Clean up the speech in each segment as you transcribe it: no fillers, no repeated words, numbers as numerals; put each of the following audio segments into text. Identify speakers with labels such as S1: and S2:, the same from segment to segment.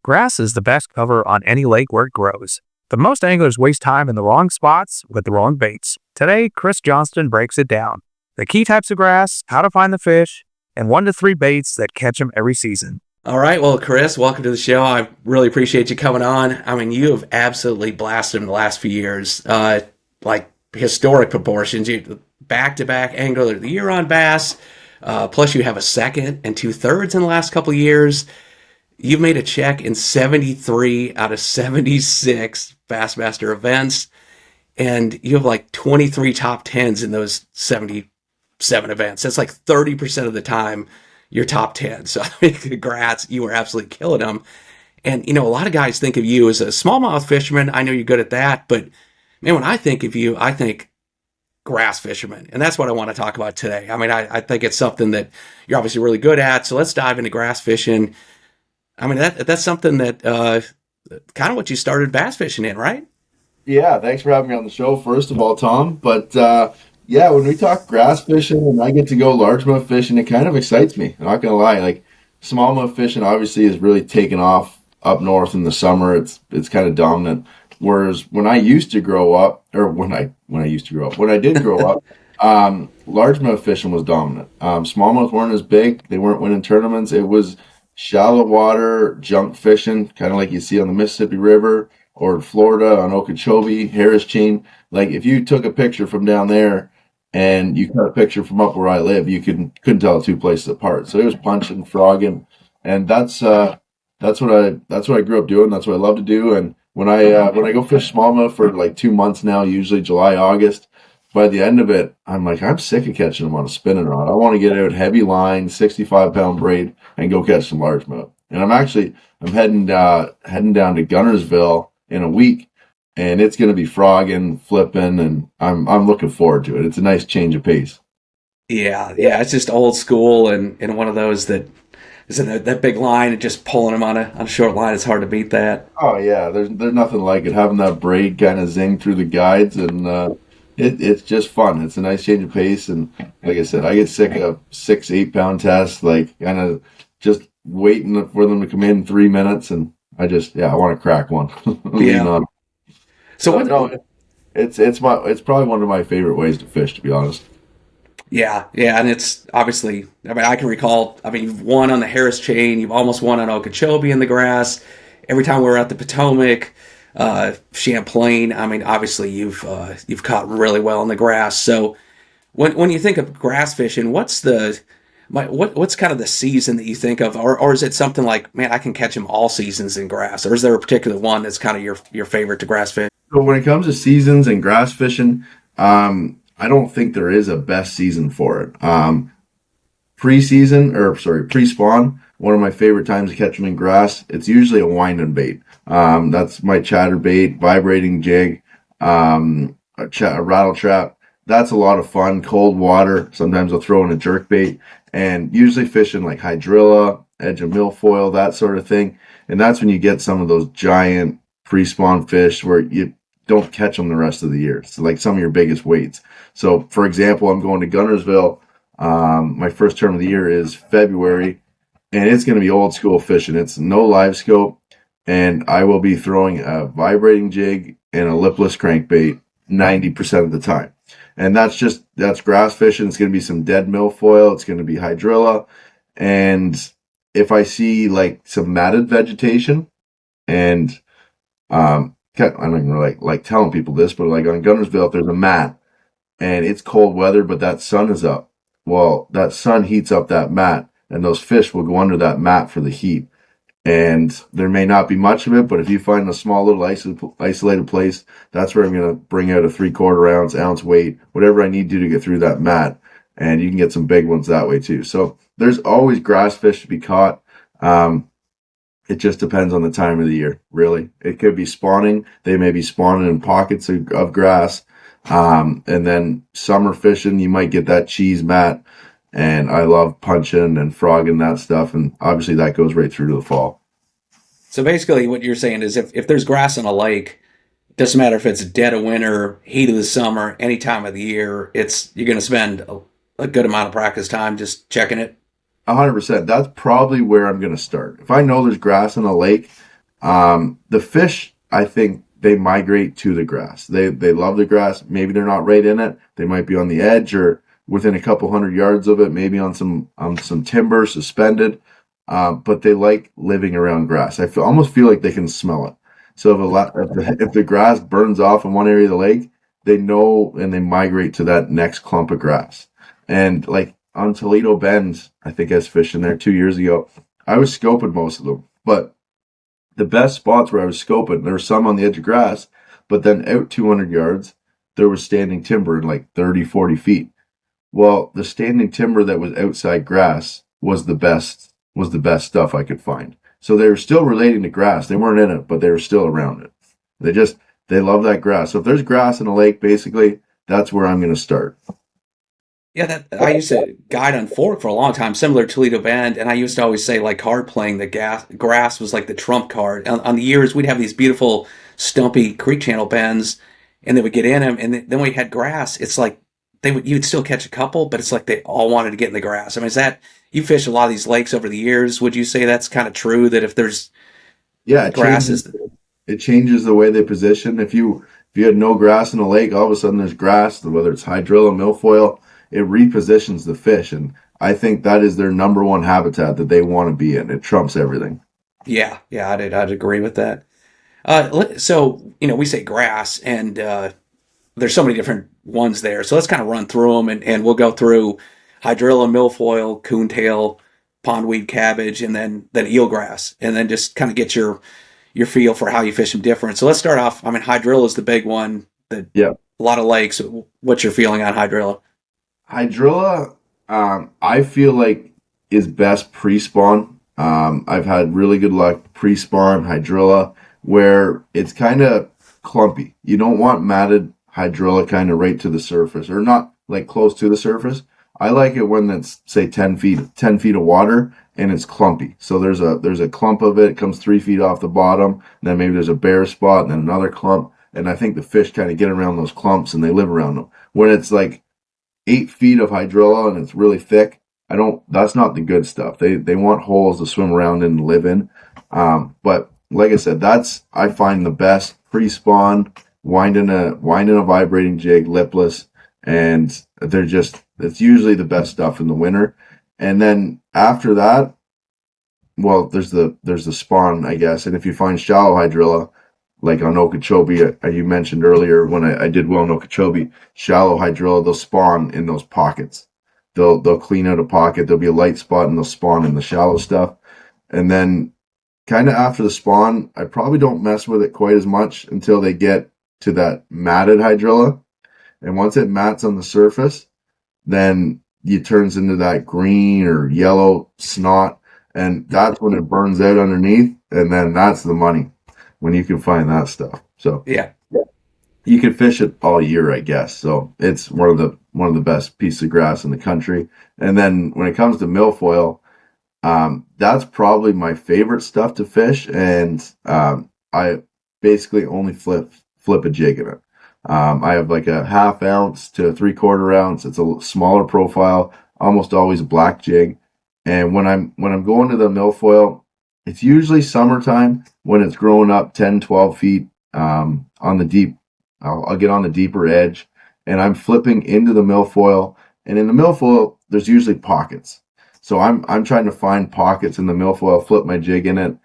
S1: Grass is the best cover on any lake where it grows, but most anglers waste time in the wrong spots with the wrong baits. Today, Chris Johnston breaks it down. The key types of grass, how to find the fish, and 1 to 3 baits that catch them every season.
S2: All right. Well, Chris, welcome to the show. I really appreciate you coming on. I mean, you have absolutely blasted in the last few years, like historic proportions. You back-to-back Angler of the Year on bass, plus you have a second and 2/3 in the last couple of years. You've made a check in 73 out of 76 Bassmaster events, and you have like 23 top 10s in those 77 events. That's like 30% of the time you're top 10. So, I mean, congrats. You were absolutely killing them. And, you know, a lot of guys think of you as a smallmouth fisherman. I know you're good at that. But, man, when I think of you, I think grass fisherman. And that's what I want to talk about today. I mean, I think it's something that you're obviously really good at. So let's dive into grass fishing. I mean, that's something that kind of what you started bass fishing in, right?
S3: Yeah, thanks for having me on the show, first of all, Tom. But yeah, when we talk grass fishing and I get to go largemouth fishing, it kind of excites me. I'm not gonna lie. Like smallmouth fishing obviously is really taken off up north in the summer. It's kind of dominant. Whereas when I used to grow up, or when I did grow up, largemouth fishing was dominant. Smallmouth weren't as big. They weren't winning tournaments. It was shallow water, junk fishing, kind of like you see on the Mississippi River or Florida on Okeechobee, Harris Chain. Like if you took a picture from down there and you cut a picture from up where I live, you couldn't tell the two places apart. So it was punching, frogging, and that's what I grew up doing. That's what I love to do. And when I go fish smallmouth for like 2 months now, usually July, August, by the end of it, I'm like, I'm sick of catching them on a spinning rod. I want to get out heavy line, 65-pound braid, and go catch some largemouth. And I'm heading down to Gunnersville in a week, and it's going to be frogging, flipping, and I'm looking forward to it. It's a nice change of pace.
S2: Yeah, it's just old school and one of those that is in that big line and just pulling them on a short line. It's hard to beat that.
S3: Oh yeah, there's nothing like it. Having that braid kind of zing through the guides, and it's just fun. It's a nice change of pace, and like I said, I get sick of 6-8 pound tests, like kind of just waiting for them to come in 3 minutes, and I want to crack one.
S2: Yeah. So
S3: it's probably one of my favorite ways to fish, to be honest.
S2: Yeah, and it's obviously, I mean, I can recall, I mean, you've won on the Harris Chain, you've almost won on Okeechobee in the grass. Every time we were at the Potomac, Champlain, I mean, obviously you've caught really well in the grass. So when you think of grass fishing, what's kind of the season that you think of, or is it something like, man, I can catch them all seasons in grass, or is there a particular one that's kind of your favorite to grass fish?
S3: So when it comes to seasons and grass fishing, I don't think there is a best season for it. Pre-spawn, one of my favorite times to catch them in grass, it's usually a winding bait. That's my chatterbait, vibrating jig, a rattle trap. That's a lot of fun. Cold water. Sometimes I'll throw in a jerkbait, and usually fishing like hydrilla, edge of milfoil, that sort of thing. And that's when you get some of those giant pre-spawn fish where you don't catch them the rest of the year. So like some of your biggest weights. So for example, I'm going to Gunnersville. My first term of the year is February, and it's going to be old school fishing. It's no live scope, and I will be throwing a vibrating jig and a lipless crankbait 90% of the time. And that's grass fishing. It's going to be some dead milfoil. It's going to be hydrilla. And if I see like some matted vegetation, and I don't even really like telling people this, but like on Gunnersville, if there's a mat and it's cold weather, but that sun is up, well, that sun heats up that mat, and those fish will go under that mat for the heat. And there may not be much of it, but if you find a small little isolated place, that's where I'm going to bring out a 3/4 ounce weight, whatever I need to get through that mat. And you can get some big ones that way too. So there's always grass fish to be caught. It just depends on the time of the year, really. It could be spawning. They may be spawning in pockets of grass. And then summer fishing, you might get that cheese mat. And I love punching and frogging that stuff. And obviously that goes right through to the fall.
S2: So basically what you're saying is if there's grass in a lake, it doesn't matter if it's dead of winter, heat of the summer, any time of the year, you're going to spend a good amount of practice time just checking it.
S3: 100%. That's probably where I'm going to start. If I know there's grass in a lake, The fish, I think they migrate to the grass. They love the grass. Maybe they're not right in it. They might be on the edge or within a couple hundred yards of it, maybe on some timber suspended. But they like living around grass. Almost feel like they can smell it. So if the grass burns off in one area of the lake, they know and they migrate to that next clump of grass. And like on Toledo Bend, I think I was fishing there 2 years ago. I was scoping most of them, but the best spots where I was scoping, there were some on the edge of grass, but then out 200 yards, there was standing timber in like 30, 40 feet. Well, the standing timber that was outside grass was the best stuff I could find. So they were still relating to grass. They weren't in it, but they were still around it. They love that grass. So if there's grass in a lake, basically, that's where I'm going to start.
S2: Yeah, I used to guide on Fork for a long time, similar to Toledo Bend, and I used to always say, like card playing, the grass was like the trump card. On the years, we'd have these beautiful stumpy creek channel bends, and they would get in them, and then when we had grass, it's like you'd still catch a couple, but it's like they all wanted to get in the grass. I mean, you fish a lot of these lakes over the years? Would you say that's kind of true, that if there's grass
S3: it changes the way they position. If you had no grass in a lake, all of a sudden there's grass, whether it's hydrilla, milfoil, it repositions the fish, and I think that is their number one habitat that they want to be in. It trumps everything.
S2: Yeah, I'd agree with that. So we say grass, and there's so many different ones there. So let's kind of run through them, and we'll go through hydrilla, milfoil, coontail, pondweed, cabbage, and then eelgrass, and then just kind of get your feel for how you fish them different. So let's start off. I mean, hydrilla is the big one. A lot of lakes. What's your feeling on hydrilla?
S3: Hydrilla, I feel like is best pre-spawn. I've had really good luck pre-spawn hydrilla where it's kind of clumpy. You don't want matted hydrilla kind of right to the surface, or not like close to the surface. I like it when it's say 10 feet of water and it's clumpy. So there's a clump of it comes 3 feet off the bottom, and then maybe there's a bare spot and then another clump. And I think the fish kind of get around those clumps and they live around them. When it's like 8 feet of hydrilla and it's really thick, that's not the good stuff. They want holes to swim around in and live in. But like I said, I find the best pre-spawn, winding a vibrating jig, lipless, and it's usually the best stuff in the winter. And then after that, well, there's the spawn, I guess. And if you find shallow hydrilla, like on Okeechobee, you mentioned earlier when I did well in Okeechobee, shallow hydrilla, they'll spawn in those pockets. They'll clean out a pocket. There'll be a light spot and they'll spawn in the shallow stuff. And then kind of after the spawn, I probably don't mess with it quite as much until they get to that matted hydrilla. And once it mats on the surface, then it turns into that green or yellow snot. And that's when it burns out underneath. And then that's the money, when you can find that stuff. So
S2: yeah,
S3: you can fish it all year, I guess. So it's one of the best pieces of grass in the country. And then when it comes to milfoil, that's probably my favorite stuff to fish. And I basically only flip a jig in it. I have like a 1/2 ounce to a 3/4 ounce. It's a smaller profile, almost always a black jig. And when I'm going to the milfoil, it's usually summertime when it's growing up 10, 12 feet on the deep. I'll get on the deeper edge, and I'm flipping into the milfoil. And in the milfoil, there's usually pockets. So I'm trying to find pockets in the milfoil, flip my jig in it.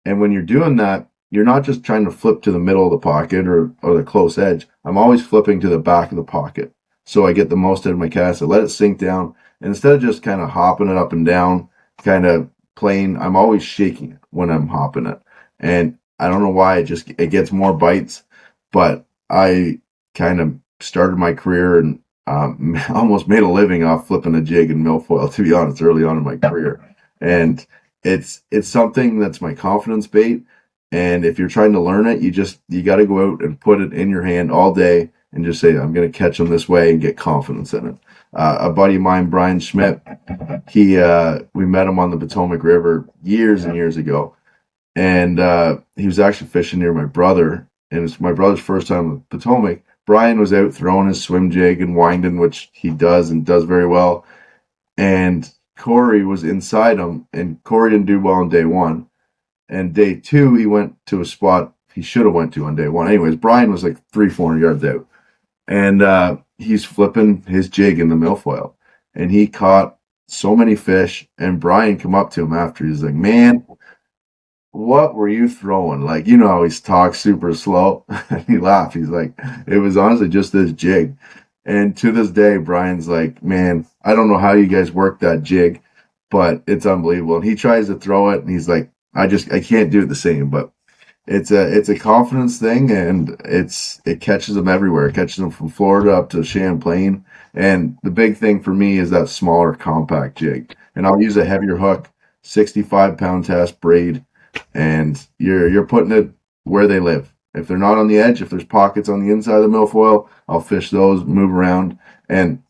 S3: And when you're doing that, you're not just trying to flip to the middle of the pocket or the close edge. I'm always flipping to the back of the pocket, so I get the most out of my cast. I let it sink down, and instead of just kind of hopping it up and down, kind of playing, I'm always shaking it when I'm hopping it. And I don't know why, it gets more bites, but I kind of started my career and almost made a living off flipping a jig and milfoil, to be honest, early on in my career. And it's something that's my confidence bait. And if you're trying to learn it, you got to go out and put it in your hand all day and just say, I'm going to catch them this way, and get confidence in it. A buddy of mine, Brian Schmidt, we met him on the Potomac River years and years ago. And he was actually fishing near my brother, and it's my brother's first time with Potomac. Brian was out throwing his swim jig and winding, which he does and does very well. And Corey was inside him, and Corey didn't do well on day one. And day 2, he went to a spot he should have went to on day 1. Anyways, Brian was like 300-400 yards out. And he's flipping his jig in the milfoil. And he caught so many fish. And Brian come up to him after. He's like, man, what were you throwing? Like, you know how he talks super slow. And he laughed. He's like, it was honestly just this jig. And to this day, Brian's like, man, I don't know how you guys work that jig, but it's unbelievable. And he tries to throw it, and he's like, I can't do it the same. But it's a confidence thing, and it catches them everywhere. It catches them from Florida up to Champlain. And the big thing for me is that smaller, compact jig. And I'll use a heavier hook, 65-pound test braid, and you're putting it where they live. If they're not on the edge, if there's pockets on the inside of the milfoil, I'll fish those, move around. And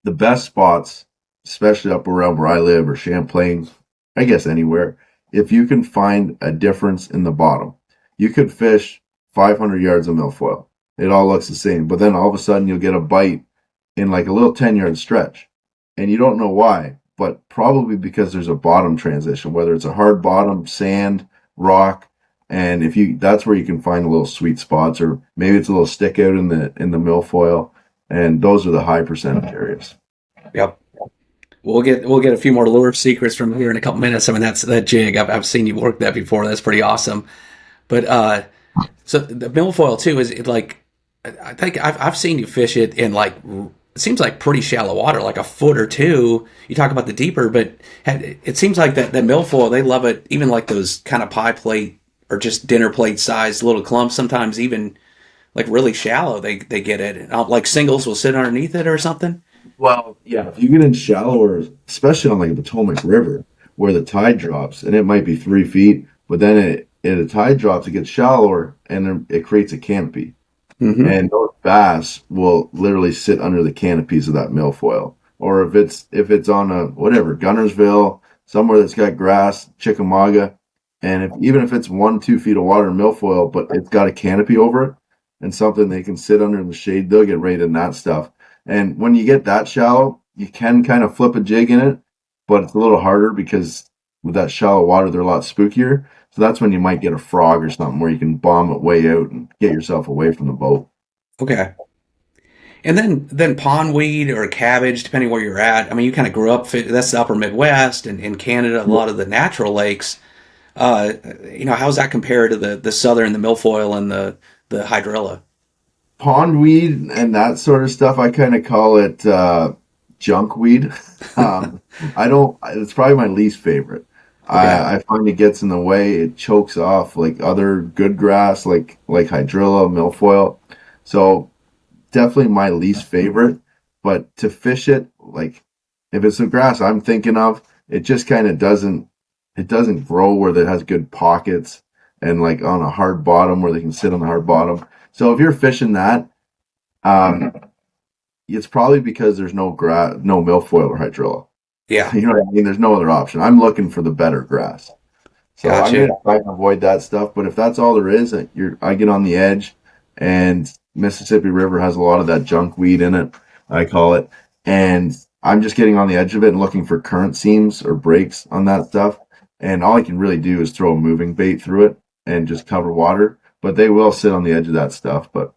S3: the best spots, especially up around where I live or Champlain, I guess anywhere, if you can find a difference in the bottom, you could fish 500 yards of milfoil. It all looks the same, but then all of a sudden you'll get a bite in like a little 10-yard stretch, and you don't know why, but probably because there's a bottom transition, whether it's a hard bottom, sand, rock, and that's where you can find the little sweet spots, or maybe it's a little stick out in the milfoil, and those are the high percentage areas.
S2: Yep. We'll get a few more lure secrets from here in a couple minutes. I mean, that's that jig. I've seen you work that before. That's pretty awesome. But so the milfoil too is like, I think I've seen you fish it in like, it seems like pretty shallow water, like a foot or two. You talk about the deeper, but it seems like that milfoil, they love it. Even like those kind of pie plate or just dinner plate sized little clumps. Sometimes even like really shallow, they get it. Like singles will sit underneath it or something.
S3: Well, yeah, if you get in shallower, especially on like the Potomac River, where the tide drops, and it might be 3 feet, but then the tide drops, it gets shallower, and then it creates a canopy. Mm-hmm. And those bass will literally sit under the canopies of that milfoil. Or if it's on a whatever, Gunnersville, somewhere that's got grass, Chickamauga, and even if it's 1-2 feet of water in milfoil, but it's got a canopy over it and something they can sit under in the shade, they'll get right in that stuff. And when you get that shallow, you can kind of flip a jig in it, but it's a little harder because with that shallow water, they're a lot spookier. So that's when you might get a frog or something where you can bomb it way out and get yourself away from the boat.
S2: Okay. And then pondweed or cabbage, depending where you're at. I mean, you kind of grew up, that's the upper Midwest and in Canada, a lot of the natural lakes. How's that compared to the southern, the milfoil and the hydrilla?
S3: Pondweed and that sort of stuff, I kind of call it junk weed. It's probably my least favorite. Okay. I find it gets in the way. It chokes off like other good grass, like hydrilla, milfoil. So definitely my least favorite. But to fish it, like if it's the grass I'm thinking of, it just kind of doesn't grow where it has good pockets and like on a hard bottom where they can sit on the hard bottom. So if you're fishing that, it's probably because there's no milfoil or hydrilla.
S2: Yeah.
S3: You know what I mean? There's no other option. I'm looking for the better grass. So gotcha. I'm going to try and avoid that stuff. But if that's all there is, I get on the edge, and Mississippi River has a lot of that junk weed in it, I call it. And I'm just getting on the edge of it and looking for current seams or breaks on that stuff. And all I can really do is throw a moving bait through it and just cover water. But they will sit on the edge of that stuff. But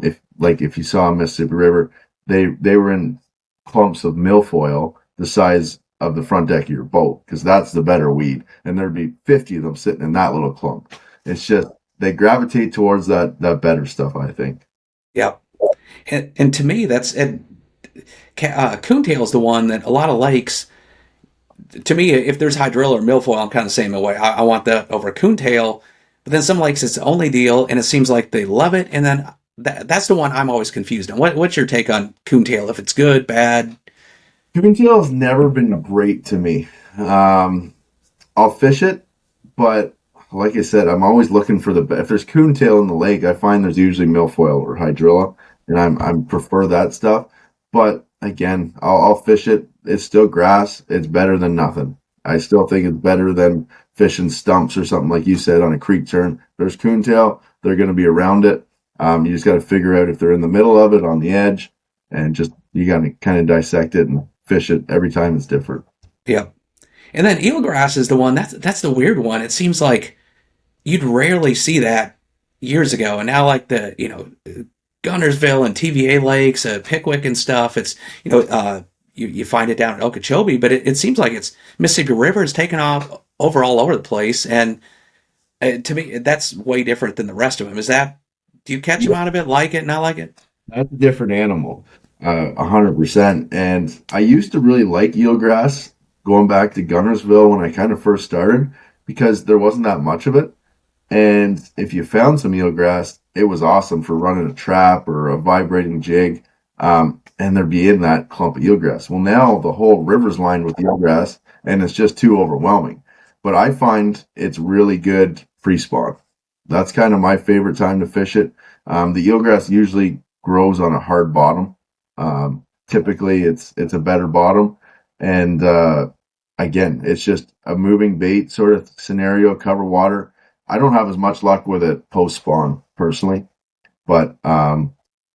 S3: if you saw Mississippi River, they were in clumps of milfoil the size of the front deck of your boat, because that's the better weed, and there'd be 50 of them sitting in that little clump. It's just they gravitate towards that better stuff, I think.
S2: Yeah, and to me, that's coontail is the one that a lot of lakes. To me, if there's hydrilla or milfoil, I'm kind of the same way. I want that over coontail. But then some lakes, it's the only deal, and it seems like they love it. And then that's the one I'm always confused on. What's your take on coontail? If it's good, bad?
S3: Coontail has never been great to me. I'll fish it, but like I said, I'm always looking for if there's coontail in the lake, I find there's usually milfoil or hydrilla, and I prefer that stuff. But again, I'll fish it. It's still grass. It's better than nothing. I still think it's better than fishing stumps or something like you said on a creek turn. If there's coontail, they're going to be around it. You just got to figure out if they're in the middle of it, on the edge, and just you got to kind of dissect it and fish it every time. It's different.
S2: Yeah. And then eelgrass is the one that's the weird one. It seems like you'd rarely see that years ago, and now like the Gunnersville and TVA lakes, Pickwick and stuff. It's you find it down at Okeechobee, but it seems like it's Mississippi River is taken off all over the place, and to me that's way different than the rest of them. Is that do you catch them out of it, like it, not like it?
S3: That's a different animal, 100%. And I used to really like eelgrass going back to Gunnersville when I kind of first started because there wasn't that much of it. And if you found some eelgrass, it was awesome for running a trap or a vibrating jig. And there'd be in that clump of eelgrass. Well, now the whole river's lined with eelgrass and it's just too overwhelming. But I find it's really good pre-spawn. That's kind of my favorite time to fish it. The eelgrass usually grows on a hard bottom. Typically it's a better bottom. And again, it's just a moving bait sort of scenario, cover water. I don't have as much luck with it post spawn personally, but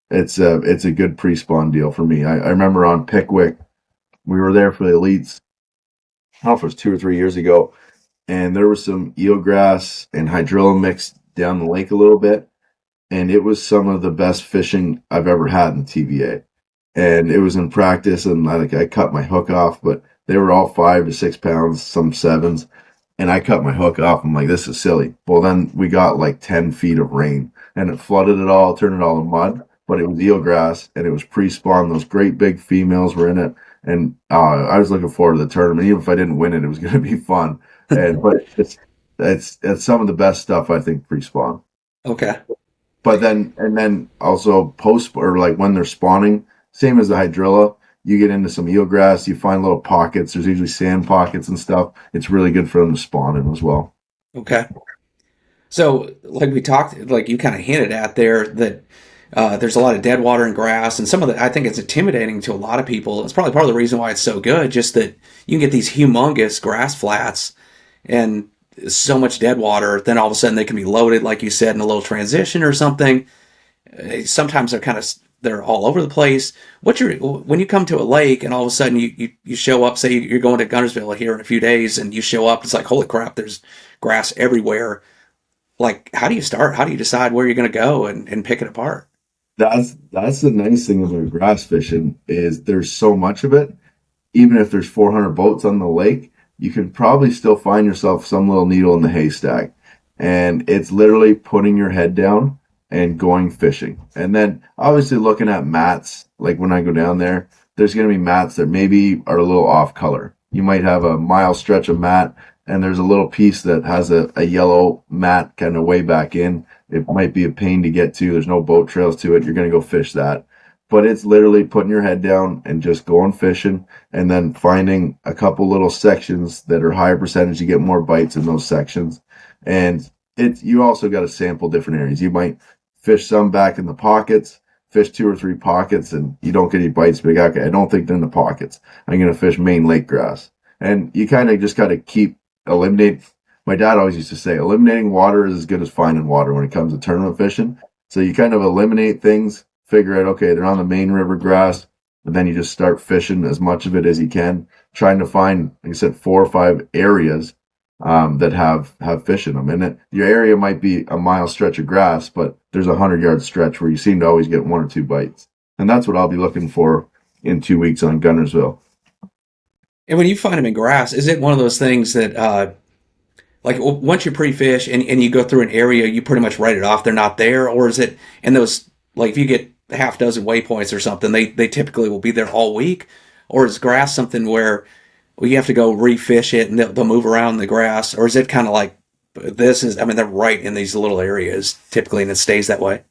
S3: it's a good pre-spawn deal for me. I remember on Pickwick, we were there for the elites. I don't know if it was 2 or 3 years ago, and there was some eelgrass and hydrilla mixed down the lake a little bit, and it was some of the best fishing I've ever had in the TVA. And it was in practice, and I cut my hook off, but they were all 5 to 6 pounds, some 7s. And I cut my hook off. I'm like, this is silly. Well, then we got like 10 feet of rain and it flooded it all, turned it all to mud, but it was eelgrass and it was pre-spawn. Those great big females were in it. And I was looking forward to the tournament. Even if I didn't win it, it was going to be fun. But it's some of the best stuff, I think, pre-spawn.
S2: Okay.
S3: But then also post, or like when they're spawning, same as the hydrilla, you get into some eelgrass, you find little pockets. There's usually sand pockets and stuff. It's really good for them to spawn in as well.
S2: Okay. So, like we talked, like you kind of hinted at there, that there's a lot of dead water and grass, and some of the, I think it's intimidating to a lot of people. It's probably part of the reason why it's so good, just that you can get these humongous grass flats and so much dead water, then all of a sudden they can be loaded, like you said, in a little transition or something. Sometimes they're all over the place. When you come to a lake and all of a sudden you show up, say you're going to Gunnersville here in a few days, and you show up, it's like, holy crap, there's grass everywhere. Like, how do you start? How do you decide where you're going to go and pick it apart?
S3: That's the nice thing about grass fishing is there's so much of it. Even if there's 400 boats on the lake, you can probably still find yourself some little needle in the haystack. And it's literally putting your head down and going fishing. And then obviously looking at mats, like when I go down there, there's going to be mats that maybe are a little off color. You might have a mile stretch of mat and there's a little piece that has a yellow mat kind of way back in. It might be a pain to get to. There's no boat trails to it. You're going to go fish that. But it's literally putting your head down and just going fishing and then finding a couple little sections that are higher percentage. You get more bites in those sections. And you also got to sample different areas. You might fish some back in the pockets, fish 2 or 3 pockets, and you don't get any bites. But okay, I don't think they're in the pockets. I'm going to fish main lake grass. And you kind of just got to keep eliminating. My dad always used to say, eliminating water is as good as finding water when it comes to tournament fishing. So you kind of eliminate things, figure out, okay, they're on the main river grass, and then you just start fishing as much of it as you can, trying to find, like I said, 4 or 5 areas that have fish in them. And your area might be a mile stretch of grass, but there's a 100-yard stretch where you seem to always get 1 or 2 bites. And that's what I'll be looking for in 2 weeks on Gunnersville.
S2: And when you find them in grass, is it one of those things that, like once you pre-fish and you go through an area, you pretty much write it off, they're not there? Or is it, and those, like if you get half dozen waypoints or something, they typically will be there all week? Or is grass something where you have to go re-fish it and they'll move around the grass? Or is it kind of like, they're right in these little areas typically, and it stays that way?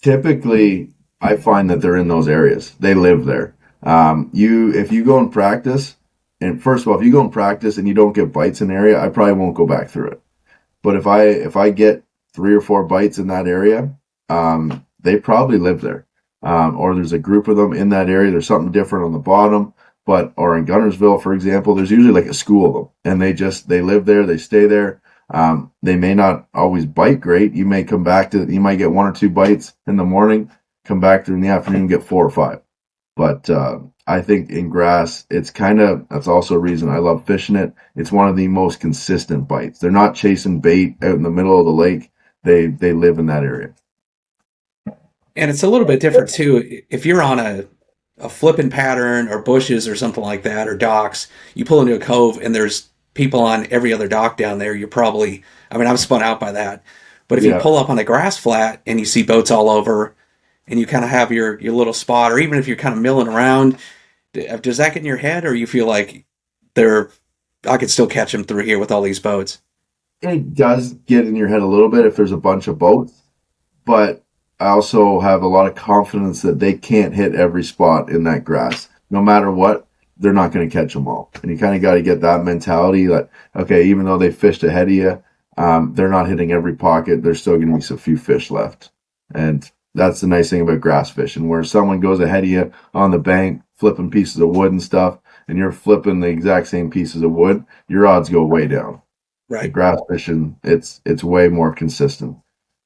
S3: Typically, I find that they're in those areas. They live there. If you go and practice, and first of all, if you go and practice and you don't get bites in an area, I probably won't go back through it. But if I get 3 or 4 bites in that area, they probably live there. Or there's a group of them in that area. There's something different on the bottom. Or in Gunnersville, for example, there's usually like a school of them, and they live there, they stay there. They may not always bite great. You might get 1 or 2 bites in the morning, come back through in the afternoon, get 4 or 5. But I think in grass, that's also a reason I love fishing it. It's one of the most consistent bites. They're not chasing bait out in the middle of the lake. They live in that area.
S2: And it's a little bit different too. If you're on a flipping pattern or bushes or something like that, or docks, you pull into a cove and there's people on every other dock down there, you're probably, I mean, I'm spun out by that. But if you
S3: Yeah.
S2: pull up on a grass flat and you see boats all over and you kind of have your little spot, or even if you're kind of milling around, does that get in your head, or you feel like they're, I could still catch them through here with all these boats?
S3: It does get in your head a little bit if there's a bunch of boats, but I also have a lot of confidence that they can't hit every spot in that grass. No matter what, they're not going to catch them all. And you kind of got to get that mentality that, okay, even though they fished ahead of you, they're not hitting every pocket. There's still going to be a few fish left. And that's the nice thing about grass fishing, where someone goes ahead of you on the bank, flipping pieces of wood and stuff, and you're flipping the exact same pieces of wood, your odds go way down. The
S2: Right.
S3: grass fishing, it's way more consistent.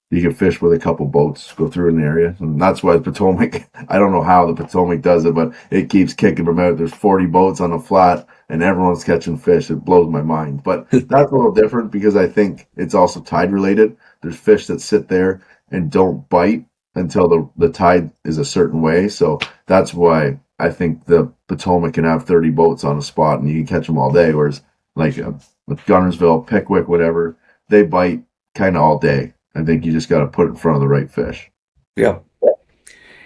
S3: You can fish with a couple boats, go through an area, and that's why the Potomac. I don't know how the Potomac does it, but it keeps kicking them out. There's 40 boats on a flat, and everyone's catching fish. It blows my mind, but that's a little different because I think it's also tide related. There's fish that sit there and don't bite until the tide is a certain way. So that's why I think the Potomac can have 30 boats on a spot and you can catch them all day. Whereas like with Gunnersville, Pickwick, whatever, they bite kind of all day. I think you just got to put it in front of the right fish.
S2: Yeah.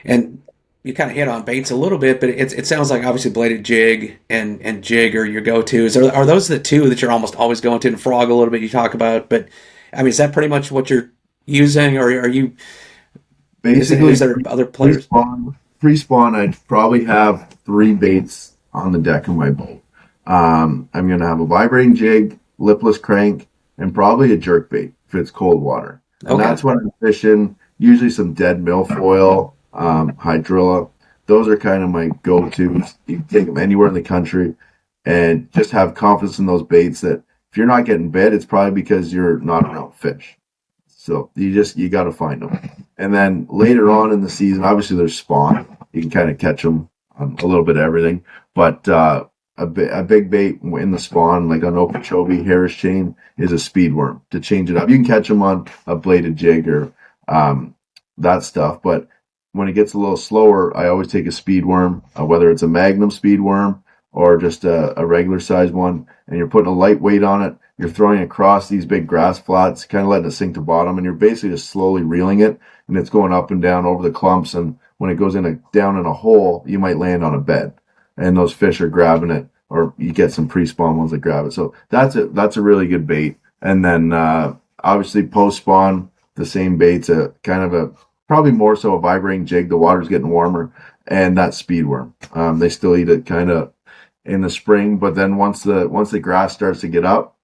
S2: And you kind of hit on baits a little bit, but it sounds like obviously bladed jig and jig are your go-tos. Are those the two that you're almost always going to? And frog a little bit you talk about, but I mean, is that pretty much what you're using, or are you?
S3: Basically,
S2: Is there other players?
S3: pre-spawn, I'd probably have three baits on the deck of my boat. I'm going to have a vibrating jig, lipless crank, and probably a jerkbait if it's cold water. And
S2: Okay.
S3: that's when I'm fishing, usually some dead milfoil, hydrilla. Those are kind of my go-tos. You can take them anywhere in the country and just have confidence in those baits that if you're not getting bit, it's probably because you're not around fish. So you got to find them. And then later on in the season, obviously there's spawn. You can kind of catch them on a little bit of everything. But a big bait in the spawn, like on Okeechobee, Harris chain, is a speed worm to change it up. You can catch them on a bladed jig or that stuff. But when it gets a little slower, I always take a speed worm, whether it's a Magnum speed worm or just a regular size one, and you're putting a light weight on it. You're throwing it across these big grass flats, kind of letting it sink to bottom, and you're basically just slowly reeling it, and it's going up and down over the clumps. And when it goes down in a hole, you might land on a bed, and those fish are grabbing it, or you get some pre-spawn ones that grab it. So that's a really good bait. And then obviously post-spawn, the same bait's probably more so a vibrating jig. The water's getting warmer, and that speed worm. They still eat it kind of in the spring, but then once the grass starts to get up,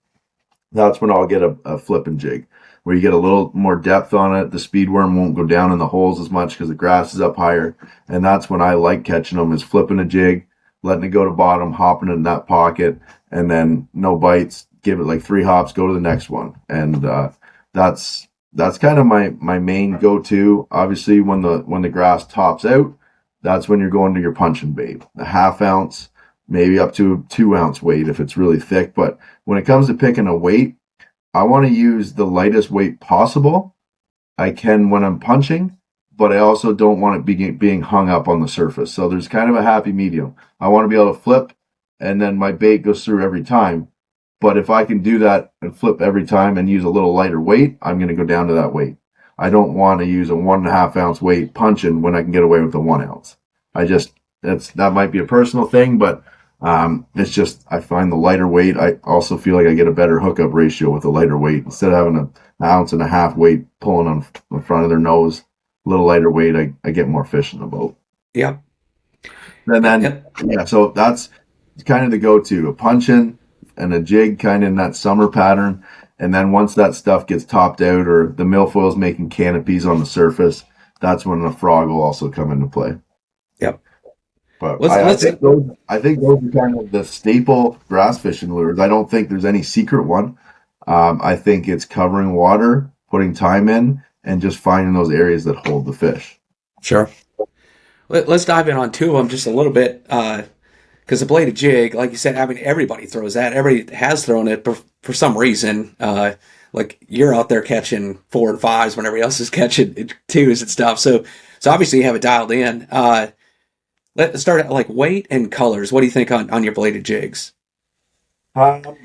S3: that's when I'll get a flipping jig where you get a little more depth on it. The speed worm won't go down in the holes as much because the grass is up higher. And that's when I like catching them, is flipping a jig, letting it go to bottom, hopping in that pocket, and then no bites, give it like 3 hops, go to the next one. And that's kind of my main go-to. Obviously when the grass tops out, that's when you're going to your punching bait. A half ounce, maybe up to 2 ounce weight if it's really thick. But when it comes to picking a weight, I want to use the lightest weight possible I can when I'm punching, but I also don't want it being hung up on the surface. So there's kind of a happy medium. I want to be able to flip, and then my bait goes through every time. But if I can do that and flip every time and use a little lighter weight, I'm going to go down to that weight. I don't want to use a 1.5 ounce weight punching when I can get away with a 1 ounce. That might be a personal thing, but it's just, I find the lighter weight, I also feel like I get a better hookup ratio with a lighter weight. Instead of having an 1.5 ounce weight pulling on in front of their nose, a little lighter weight, I get more fish in the boat.
S2: Yeah.
S3: And then, yeah, so that's kind of the go-to, a punching and a jig kind of in that summer pattern. And then once that stuff gets topped out or the milfoil's making canopies on the surface, that's when the frog will also come into play.
S2: Yep.
S3: But I think those are kind of the staple grass fishing lures. I don't think there's any secret one. I think it's covering water, putting time in, and just finding those areas that hold the fish.
S2: Sure. Let's dive in on two of them just a little bit, because the bladed jig, like you said, I mean, everybody throws that. Everybody has thrown it for some reason. Like you're out there catching 4 and 5s when everybody else is catching 2s and stuff. So obviously you have it dialed in. Let's start at like weight and colors. What do you think on your bladed jigs?
S3: Um,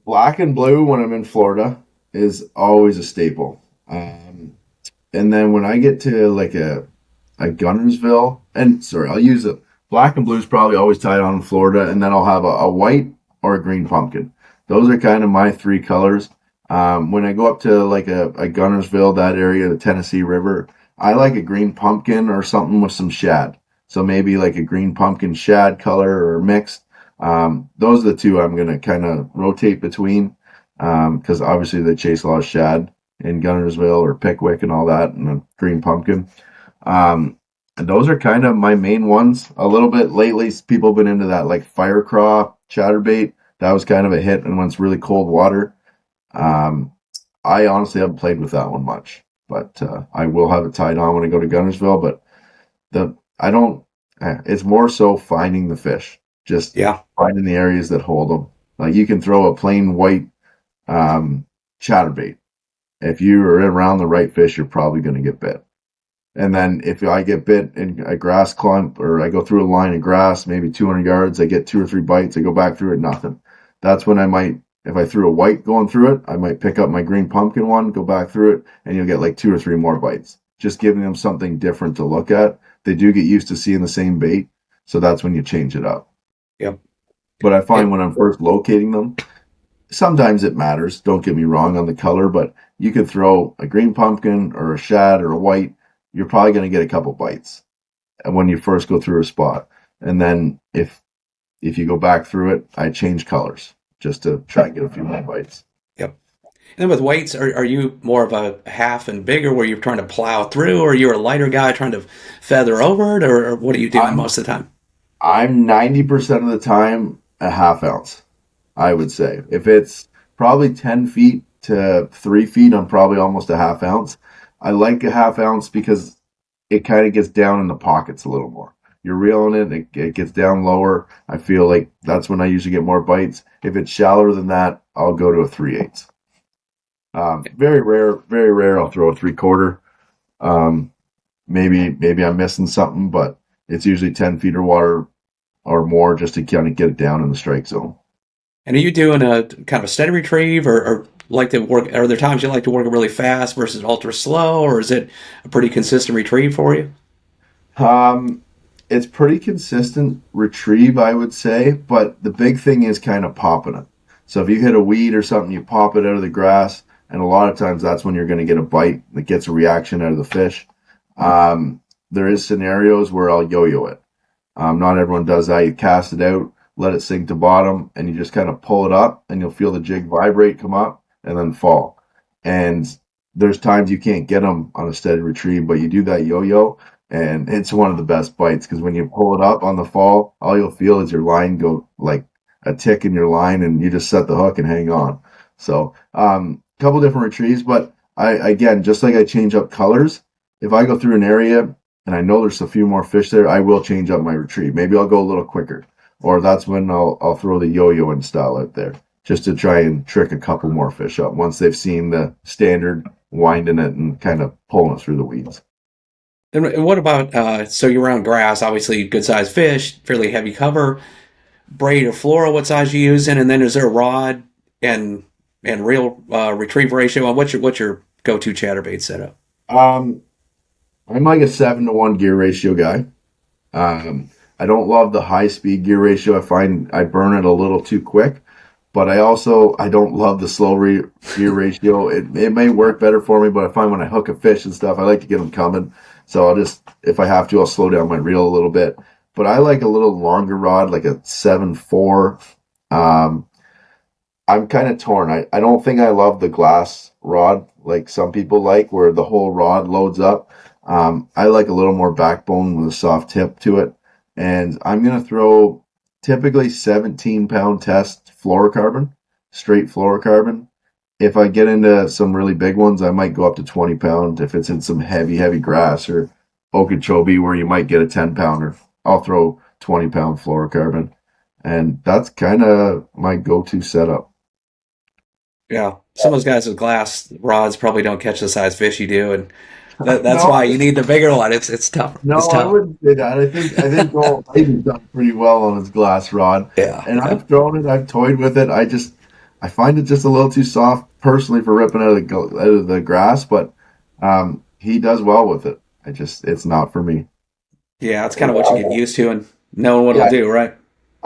S3: Black and blue when I'm in Florida is always a staple. And then when I get to like a Gunnersville, and sorry, I'll use it. Black and blue is probably always tied on in Florida, and then I'll have a white or a green pumpkin. Those are kind of my three colors. When I go up to like a Gunnersville, that area, the Tennessee River, I like a green pumpkin or something with some shad. So maybe like a green pumpkin shad color or mixed. Those are the two I'm going to kind of rotate between, because obviously they chase a lot of shad in Gunnersville or Pickwick and all that, and a green pumpkin. And those are kind of my main ones. A little bit lately, people have been into that like fire craw chatterbait. That was kind of a hit, and when it's really cold water. I honestly haven't played with that one much, but I will have it tied on when I go to Gunnersville. But I don't. It's more so finding the fish, just
S2: Yeah.
S3: finding the areas that hold them. Like you can throw a plain white chatterbait. If you are around the right fish, you're probably going to get bit. And then if I get bit in a grass clump, or I go through a line of grass, maybe 200 yards, I get 2 or 3 bites, I go back through it, nothing. That's when I might, if I threw a white going through it, I might pick up my green pumpkin one, go back through it, and you'll get like 2 or 3 more bites. Just giving them something different to look at. They do get used to seeing the same bait, so that's when you change it up.
S2: Yep.
S3: But I find when I'm first locating them, sometimes it matters, don't get me wrong on the color, but you could throw a green pumpkin or a shad or a white, you're probably going to get a couple bites when you first go through a spot. And then if you go back through it, I change colors just to try and get a few more bites.
S2: Yep. And then with weights, are you more of a half and bigger where you're trying to plow through, or you're a lighter guy trying to feather over it, or what are you doing most of the time?
S3: I'm 90% of the time a half ounce, I would say. If it's probably 10 feet to 3 feet, I'm probably almost a half ounce. I like a half ounce because it kind of gets down in the pockets a little more. You're reeling it gets down lower. I feel like that's when I usually get more bites. If it's shallower than that, I'll go to a 3/8. Very rare I'll throw a 3/4. Maybe I'm missing something, but it's usually 10 feet of water or more just to kind of get it down in the strike zone.
S2: And are you doing a kind of a steady retrieve, or like to work? Are there times you like to work it really fast versus ultra slow, or is it a pretty consistent retrieve for you?
S3: It's pretty consistent retrieve, I would say, but the big thing is kind of popping it. So if you hit a weed or something, you pop it out of the grass, and a lot of times that's when you're going to get a bite that gets a reaction out of the fish. There is scenarios where I'll yo-yo it. Not everyone does that. You cast it out, let it sink to bottom, and you just kind of pull it up, and you'll feel the jig vibrate, come up, and then fall. And there's times you can't get them on a steady retrieve, but you do that yo-yo, and it's one of the best bites, because when you pull it up on the fall, all you'll feel is your line go like a tick in your line, and you just set the hook and hang on. So couple different retrieves, but again, just like I change up colors, if I go through an area and I know there's a few more fish there, I will change up my retrieve. Maybe I'll go a little quicker, or that's when I'll throw the yo-yo and style out there, just to try and trick a couple more fish up once they've seen the standard winding it and kind of pulling it through the weeds.
S2: And what about, so you're around grass, obviously good sized fish, fairly heavy cover, braid or fluoro, what size you using? And then is there a rod and reel retrieve ratio? What's your go-to chatterbait setup?
S3: I'm like a 7-to-1 gear ratio guy. I don't love the high speed gear ratio. I find I burn it a little too quick, but I don't love the slow gear ratio. It may work better for me, but I find when I hook a fish and stuff, I like to get them coming. So if I have to, I'll slow down my reel a little bit. But I like a little longer rod, like a 7.4. I'm kind of torn. I don't think I love the glass rod like some people like, where the whole rod loads up. I like a little more backbone with a soft tip to it. And I'm going to throw typically 17-pound test fluorocarbon, straight fluorocarbon. If I get into some really big ones, I might go up to 20 pounds if it's in some heavy grass or Okeechobee where you might get a 10-pounder. I'll throw 20-pound fluorocarbon, and that's kind of my go-to setup.
S2: Yeah, some of those guys with glass rods probably don't catch the size fish you do, and that's
S3: No,
S2: why you need the bigger one. It's tough. It's
S3: no, I
S2: tough.
S3: wouldn't say that. I think Noel Hayden's done pretty well on his glass rod,
S2: Yeah,
S3: and
S2: yeah.
S3: I've thrown it. I've toyed with it. I find it just a little too soft personally for ripping out of the grass, but he does well with it. It's not for me.
S2: Yeah, it's kind of what you get used to and knowing what it'll
S3: Yeah,
S2: do, right?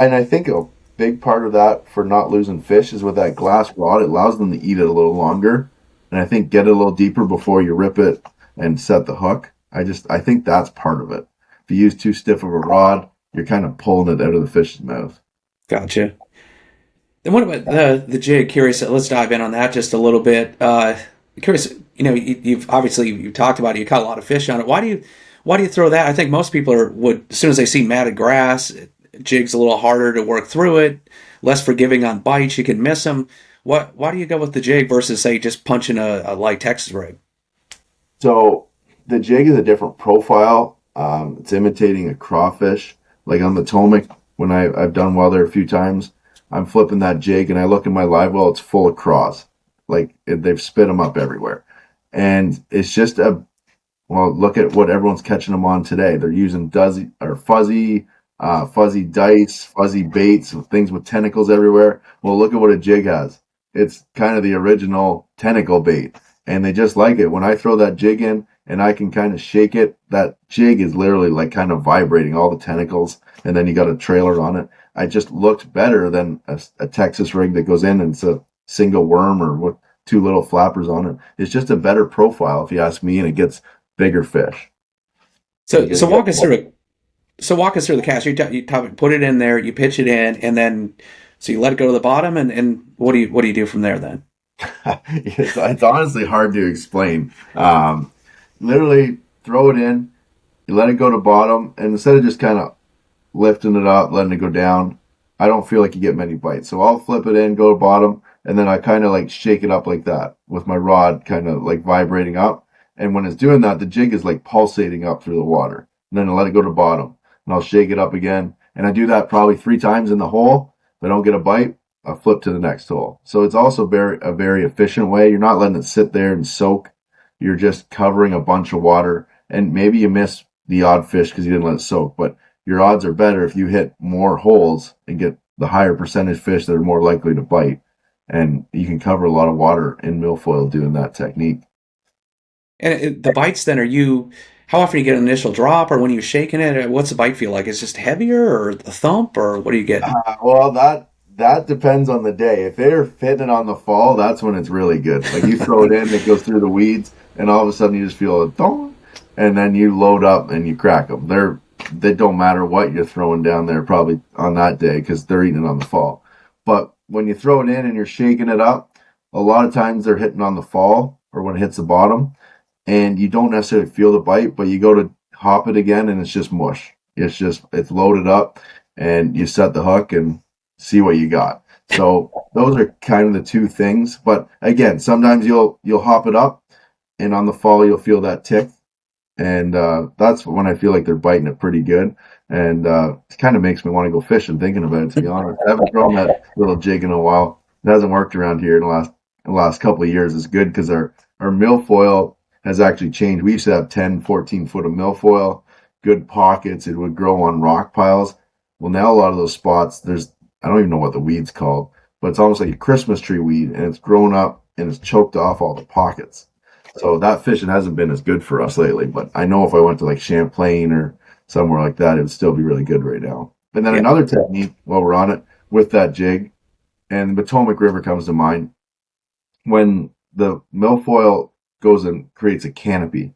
S3: and I think a big part of that for not losing fish is with that glass rod. It allows them to eat it a little longer, and I think get it a little deeper before you rip it and set the hook. I think that's part of it. If you use too stiff of a rod, you're kind of pulling it out of the fish's mouth.
S2: Gotcha. Then what about the jig? Curious. Let's dive in on that just a little bit. Curious. You've obviously you talked about it. You caught a lot of fish on it. Why do you throw that? I think most people would as soon as they see matted grass, jig's a little harder to work through it, less forgiving on bites. You can miss them. Why do you go with the jig versus say just punching a light Texas rig?
S3: So the jig is a different profile. It's imitating a crawfish. Like on the Potomac, when I've done well there a few times, I'm flipping that jig and I look in my live well, it's full of craws. They've spit them up everywhere. And it's just well, look at what everyone's catching them on today. They're using fuzzy dice, fuzzy baits, things with tentacles everywhere. Well, look at what a jig has. It's kind of the original tentacle bait, and they just like it. When I throw that jig in and I can kind of shake it, that jig is literally like kind of vibrating all the tentacles, and then you got a trailer on it. It just looks better than a Texas rig that goes in and it's a single worm or with two little flappers on it. It's just a better profile, if you ask me, and it gets bigger fish.
S2: So walk us through it. So walk us through the cast. Put it in there, you pitch it in, and then so you let it go to the bottom, and what do you do from there then?
S3: It's honestly hard to explain. Literally throw it in, you let it go to bottom, and instead of just kind of lifting it up, letting it go down, I don't feel like you get many bites. So I'll flip it in, go to bottom, and then I kind of like shake it up like that with my rod kind of like vibrating up. And when it's doing that, the jig is like pulsating up through the water. And then I let it go to bottom, and I'll shake it up again. And I do that probably 3 times in the hole. If I don't get a bite, I'll flip to the next hole. So it's also a very efficient way. You're not letting it sit there and soak. You're just covering a bunch of water. And maybe you miss the odd fish because you didn't let it soak. But your odds are better if you hit more holes and get the higher percentage fish that are more likely to bite. And you can cover a lot of water in milfoil doing that technique.
S2: And the bites then how often you get an initial drop, or when you're shaking it, what's the bite feel like? Is it just heavier, or the thump, or what are you getting?
S3: Well, that depends on the day. If they're fitting it on the fall, that's when it's really good. Like you throw it in, it goes through the weeds, and all of a sudden you just feel a dong, and then you load up and you crack them. They don't matter what you're throwing down there probably on that day because they're eating it on the fall. But when you throw it in and you're shaking it up, a lot of times they're hitting on the fall or when it hits the bottom, and you don't necessarily feel the bite, but you go to hop it again and it's just mush. It's loaded up, and you set the hook and see what you got. So those are kind of the two things. But again, sometimes you'll hop it up, and on the fall you'll feel that tick, and that's when I feel like they're biting it pretty good. And it kind of makes me want to go fishing thinking about it. To be honest, I haven't thrown that little jig in a while. It hasn't worked around here in the last couple of years. It's good because our milfoil has actually changed. We used to have 10, 14 foot of milfoil, good pockets. It would grow on rock piles. Well, now a lot of those spots, I don't even know what the weed's called, but it's almost like a Christmas tree weed, and it's grown up and it's choked off all the pockets. So that fishing hasn't been as good for us lately, but I know if I went to like Champlain or somewhere like that, it would still be really good right now. And then another technique while we're on it with that jig, and the Potomac River comes to mind, when the milfoil goes and creates a canopy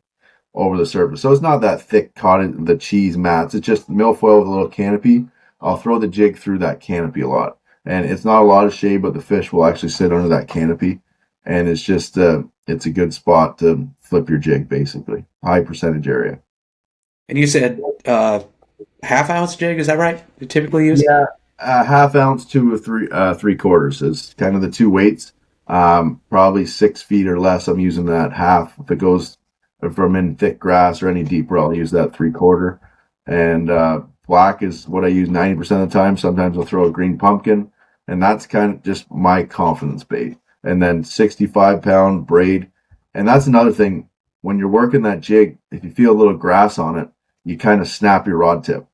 S3: over the surface. So it's not that thick cottage, the cheese mats. It's just milfoil with a little canopy. I'll throw the jig through that canopy a lot. And it's not a lot of shade, but the fish will actually sit under that canopy. And it's just, it's a good spot to flip your jig, basically. High percentage area.
S2: And you said half ounce jig, is that right? You typically use?
S3: Yeah. Half ounce to three quarters is kind of the two weights. Probably 6 feet or less. I'm using that half. If it goes if I'm in thick grass or any deeper, I'll use that 3/4. And black is what I use 90% of the time. Sometimes I'll throw a green pumpkin, and that's kind of just my confidence bait. And then 65-pound braid. And that's another thing. When you're working that jig, if you feel a little grass on it, you kind of snap your rod tip,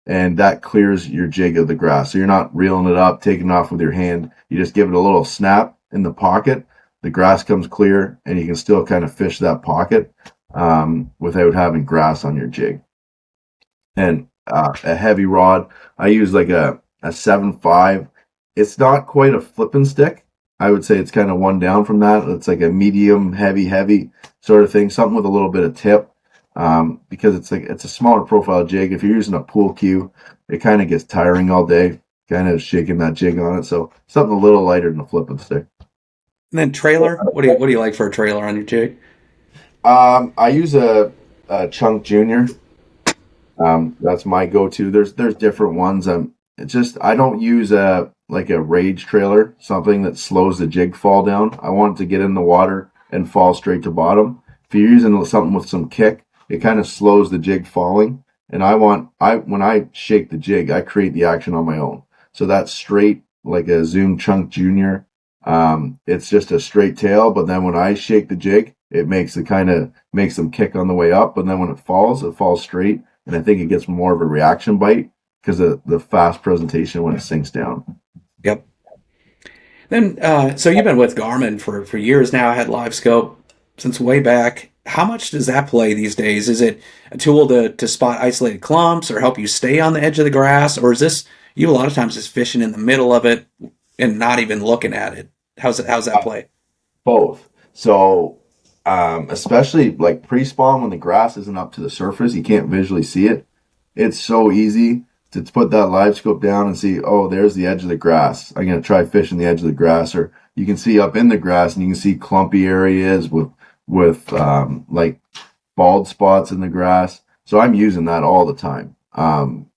S3: and that clears your jig of the grass. So you're not reeling it up, taking it off with your hand. You just give it a little snap in the pocket. The grass comes clear, and you can still kind of fish that pocket without having grass on your jig. And a heavy rod, I use like a 7.5. It's not quite a flipping stick. I would say it's kind of one down from that. It's like a medium, heavy sort of thing, something with a little bit of tip, because it's a smaller profile jig. If you're using a pool cue, it kind of gets tiring all day, kind of shaking that jig on it. So something a little lighter than a flipping stick.
S2: And then trailer, what do you like for a trailer on your jig?
S3: I use a Chunk Junior. That's my go-to. There's different ones. I don't use a rage trailer, something that slows the jig fall down. I want it to get in the water and fall straight to bottom. If you're using something with some kick, it kind of slows the jig falling. And when I shake the jig, I create the action on my own. So that's straight, like a Zoom Chunk Junior. It's just a straight tail, but then when I shake the jig, it makes them kick on the way up, but then when it falls straight, and I think it gets more of a reaction bite because of the fast presentation when it sinks down.
S2: Yep. Then, so you've been with Garmin for years now, had live scope since way back. How much does that play these days? Is it a tool to spot isolated clumps or help you stay on the edge of the grass? Or is this, you a lot of times just fishing in the middle of it and not even looking at it? How's that play?
S3: Both. So, especially like pre-spawn when the grass isn't up to the surface, you can't visually see it. It's so easy to put that live scope down and see, oh, there's the edge of the grass. I'm going to try fishing the edge of the grass. Or you can see up in the grass and you can see clumpy areas with like bald spots in the grass. So I'm using that all the time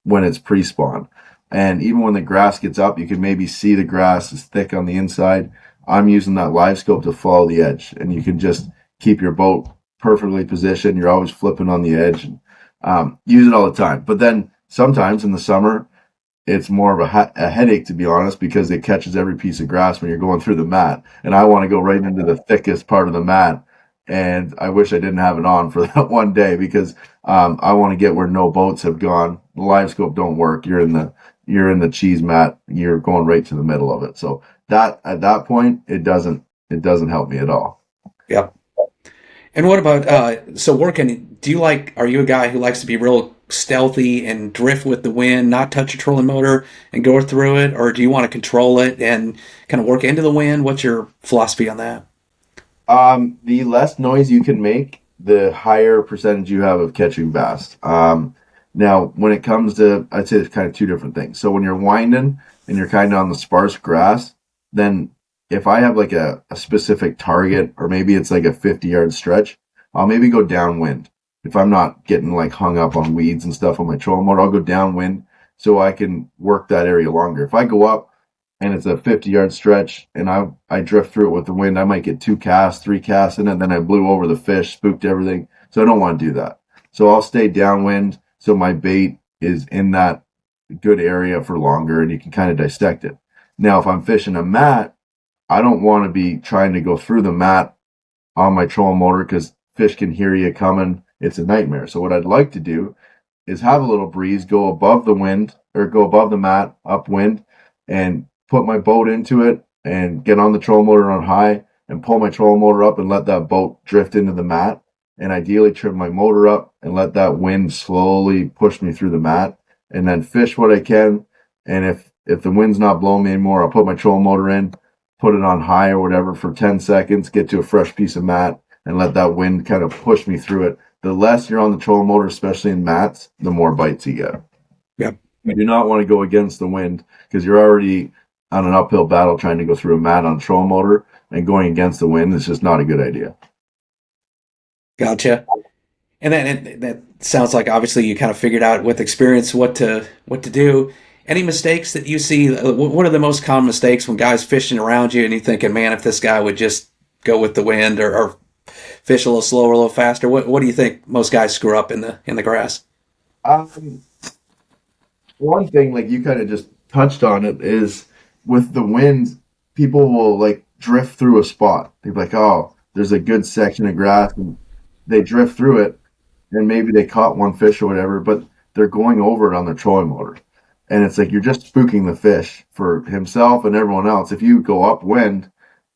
S3: when it's pre-spawn. And even when the grass gets up, you can maybe see the grass is thick on the inside. I'm using that live scope to follow the edge, and you can just keep your boat perfectly positioned. You're always flipping on the edge, and use it all the time. But then sometimes in the summer, it's more of a headache, to be honest, because it catches every piece of grass when you're going through the mat. And I want to go right into the thickest part of the mat. And I wish I didn't have it on for that one day because I want to get where no boats have gone. The live scope don't work. You're in the cheese mat. You're going right to the middle of it. So that at that point, it doesn't help me at all.
S2: Yep. And what about are you a guy who likes to be real stealthy and drift with the wind, not touch a trolling motor and go through it? Or do you want to control it and kind of work into the wind? What's your philosophy on that?
S3: The less noise you can make, the higher percentage you have of catching bass. Now, when it comes to, I'd say it's kind of two different things. So when you're winding and you're kind of on the sparse grass, then if I have like a specific target, or maybe it's like a 50-yard stretch, I'll maybe go downwind. If I'm not getting like hung up on weeds and stuff on my trolling motor, I'll go downwind so I can work that area longer. If I go up and it's a 50-yard stretch and I drift through it with the wind, I might get 2 casts, 3 casts in it, then I blew over the fish, spooked everything. So I don't want to do that. So I'll stay downwind so my bait is in that good area for longer and you can kind of dissect it. Now, if I'm fishing a mat, I don't want to be trying to go through the mat on my trolling motor because fish can hear you coming. It's a nightmare. So what I'd like to do is have a little breeze, go above the wind or go above the mat, upwind, and put my boat into it and get on the trolling motor on high and pull my trolling motor up and let that boat drift into the mat. And ideally trim my motor up and let that wind slowly push me through the mat and then fish what I can. And if the wind's not blowing me anymore, I'll put my trolling motor in, put it on high or whatever for 10 seconds, get to a fresh piece of mat and let that wind kind of push me through it. The less you're on the trolling motor, especially in mats, the more bites you get.
S2: Yep.
S3: You do not want to go against the wind because you're already on an uphill battle trying to go through a mat on a trolling motor, and going against the wind is just not a good idea.
S2: Gotcha. And then that sounds like obviously you kind of figured out with experience what to do. Any mistakes that you see? What are the most common mistakes when guys fishing around you and you're thinking, man, if this guy would just go with the wind or fish a little slower, a little faster? What do you think most guys screw up in the grass?
S3: Um, One thing, like you kind of just touched on it, is with the wind, people will like drift through a spot. They're like, oh, there's a good section of grass, and they drift through it, and maybe they caught one fish or whatever, but they're going over it on their trolling motor. And it's like you're just spooking the fish for himself and everyone else. If you go upwind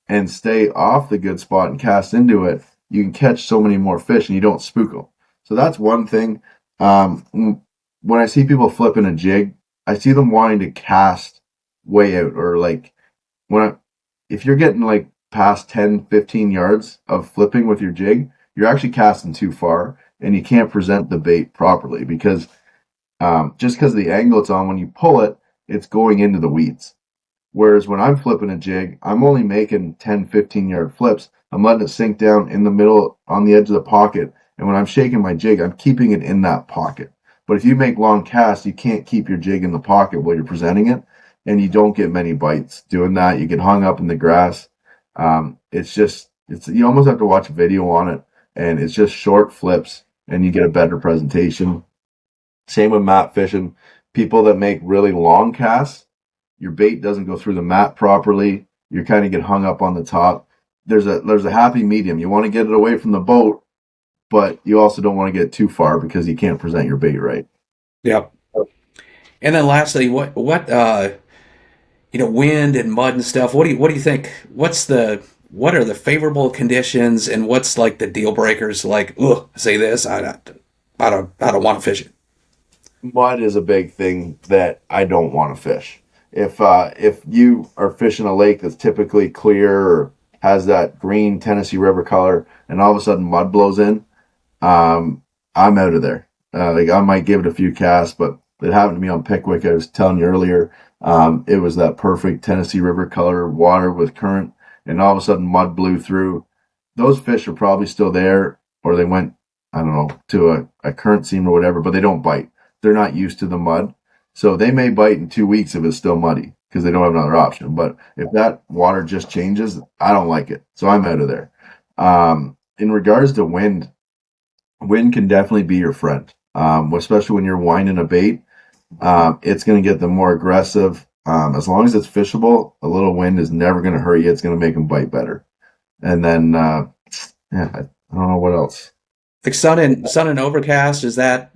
S3: and stay off the good spot and cast into it, you can catch so many more fish and you don't spook them. So that's one thing. When I see people flipping a jig, I see them wanting to cast way out, or like if you're getting like past 10, 15 yards of flipping with your jig, you're actually casting too far and you can't present the bait properly because just because of the angle it's on, when you pull it, it's going into the weeds. Whereas when I'm flipping a jig, I'm only making 10, 15 yard flips. I'm letting it sink down in the middle on the edge of the pocket. And when I'm shaking my jig, I'm keeping it in that pocket. But if you make long casts, you can't keep your jig in the pocket while you're presenting it. And you don't get many bites doing that. You get hung up in the grass. You almost have to watch a video on it. And it's just short flips and you get a better presentation. Same with mat fishing. People that make really long casts, your bait doesn't go through the mat properly. You kind of get hung up on the top. There's a happy medium. You want to get it away from the boat, but you also don't want to get too far because you can't present your bait right.
S2: Yep. And then lastly, what wind and mud and stuff. What do you think? What are the favorable conditions and what's like the deal breakers? Like, say this, I don't want to fish it.
S3: Mud is a big thing that I don't want to fish. If you are fishing a lake that's typically clear or has that green Tennessee River color, and all of a sudden mud blows in, I'm out of there. Like I might give it a few casts, but it happened to me on Pickwick. I was telling you earlier, it was that perfect Tennessee River color water with current, and all of a sudden mud blew through. Those fish are probably still there, or they went, I don't know, to a current seam or whatever, but they don't bite. They're not used to the mud. So they may bite in 2 weeks if it's still muddy because they don't have another option. But if that water just changes, I don't like it. So I'm out of there. In regards to wind can definitely be your friend, especially when you're winding a bait. It's going to get them more aggressive. As long as it's fishable, a little wind is never going to hurt you. It's going to make them bite better. And then, I don't know what else.
S2: Like sun and overcast, is that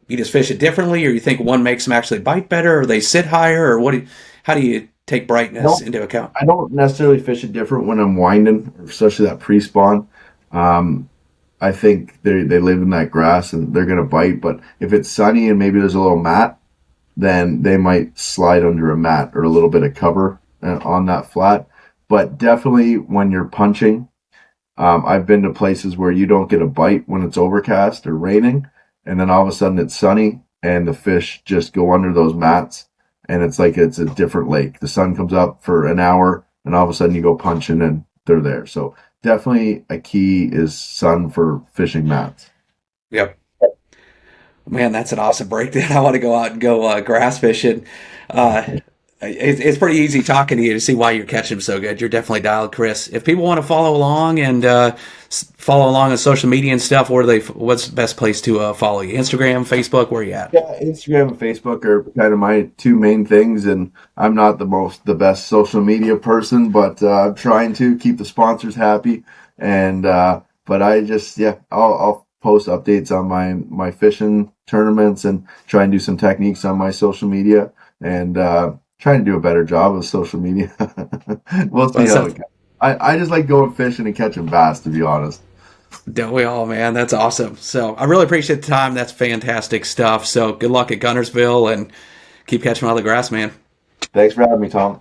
S2: you just fish it differently, or you think one makes them actually bite better, or they sit higher, or how do you take brightness into account?
S3: I don't necessarily fish it different when I'm winding, especially that pre-spawn. I think they live in that grass and they're going to bite, but if it's sunny and maybe there's a little mat, then they might slide under a mat or a little bit of cover on that flat. But definitely when you're punching, I've been to places where you don't get a bite when it's overcast or raining, and then all of a sudden it's sunny and the fish just go under those mats, and it's like it's a different lake. The sun comes up for an hour and all of a sudden you go punching and they're there. So definitely a key is sun for fishing mats.
S2: Yep. Man, that's an awesome breakdown. I want to go out and go grass fishing. It's pretty easy talking to you to see why you're catching them so good. You're definitely dialed, Chris. If people want to follow along and follow along on social media and stuff, what's the best place to follow you? Instagram, Facebook, where are you at?
S3: Yeah, Instagram and Facebook are kind of my two main things, and I'm not the best social media person, but I'm trying to keep the sponsors happy. And but I'll post updates on my fishing tournaments and try and do some techniques on my social media, and trying to do a better job of social media. We'll see how it goes. I just like going fishing and catching bass, to be honest.
S2: Don't we all, man? That's awesome. So I really appreciate the time. That's fantastic stuff. So good luck at Gunnersville and keep catching all the grass, man.
S3: Thanks for having me, Tom.